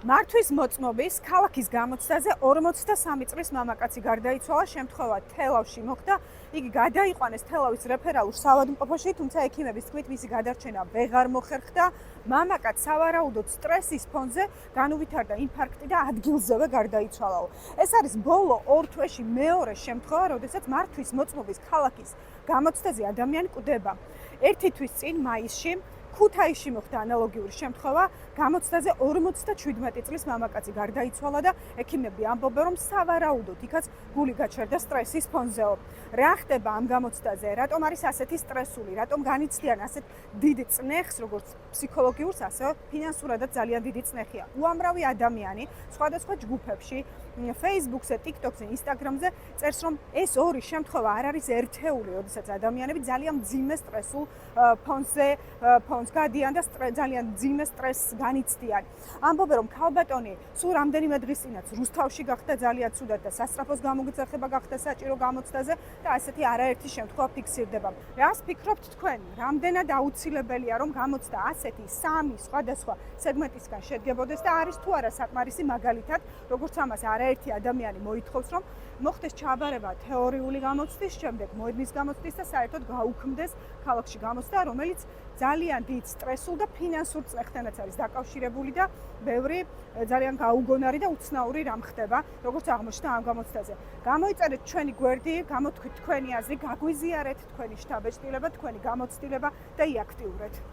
მართვის მოწმობის ქალაქის გამოცდაზე 43 წლის მამაკაცი გარდაიცვალა, შემთხვევა თელავში მოხდა. იგი გადაიყვანეს თელავის რეფერალურ საავადმყოფოში, თუმცა ექიმების თქმით მისი გადარჩენა ვეღარ მოხერხდა. მამაკაცს სავარაუდოდ სტრესის ფონზე განუვითარდა ინფარქტი და ადგილზევე გარდაიცვალაო. ეს არის ბოლო 2 თვეში მეორე შემთხვევა, როდესაც მართვის მოწმობის ქალაქის გამოცდაზე ადამიანი კვდება. 1 თვის წინ მაისში ქუთაისში მოხდა ანალოგიური შემთხვევა, გამოცდაზე 57 წლის მამაკაცი გარდაიცვალა და ექიმები ამბობენ, რომ სავარაუდოდ იქაც გული გაჩერდა სტრესის ფონზეო. რა ხდება ამ გამოცდაზე? რატომ არის ასეთი სტრესული? რატომ განიცდიან ასეთ დიდ წნეხს, როგორც ფსიქოლოგიურს, ასევე ფინანსურადაც ძალიან დიდი წნეხია. უამრავი ადამიანი სხვადასხვა ჯგუფებში, Facebook-ზე, TikTok-ზე, Instagram-ზე წერს, რომ ეს ორი შემთხვევა არ არის ერთეული, როდესაც ადამიანები ძალიან მძიმე სტრესულ ფონს გადიან და ძალიან მძიმე სტრესს განიცდიან. ამბობენ, რომ ქალბატონი სულ რამდენიმე დღის წინაც რუსთავში გახდა ძალიან ცუდად და სასწრაფოს გამოგზარება გახდა საჭირო გამოცდაზე და ასეთი არაერთი შემთხვევა ფიქსირდება. რას ფიქრობთ თქვენ? რამდენად აუცილებელია, რომ გამოცდა ასეთი 3 სხვადასხვა სეგმენტისგან შედგებოდეს და არის თუ არა საკმარისი მაგალითად, როგორც ამას არაერთი ადამიანი მოითხოვს, რომ მოხდეს ჩაბარება თეორიული გამოცდის, შემდეგ მოედნის გამოცდის და საერთოდ გაუქმდეს ქალაქში გამოცდა, რომელიც ძალიან დიდ სტრესულ და ფინანსურ წნეხთანაც არის დაკავშირებული და ბევრი ძალიან გაუგონარი და უცნაური რამ ხდება, როგორც აღმოჩნდა ამ გამოცდაზე. გამოიწერეთ ჩვენი გვერდი, გამოთქვით თქვენი აზრი, გაგვიზიარეთ თქვენი შთაბეჭდილება, თქვენი გამოცდილება და იაქტიურეთ.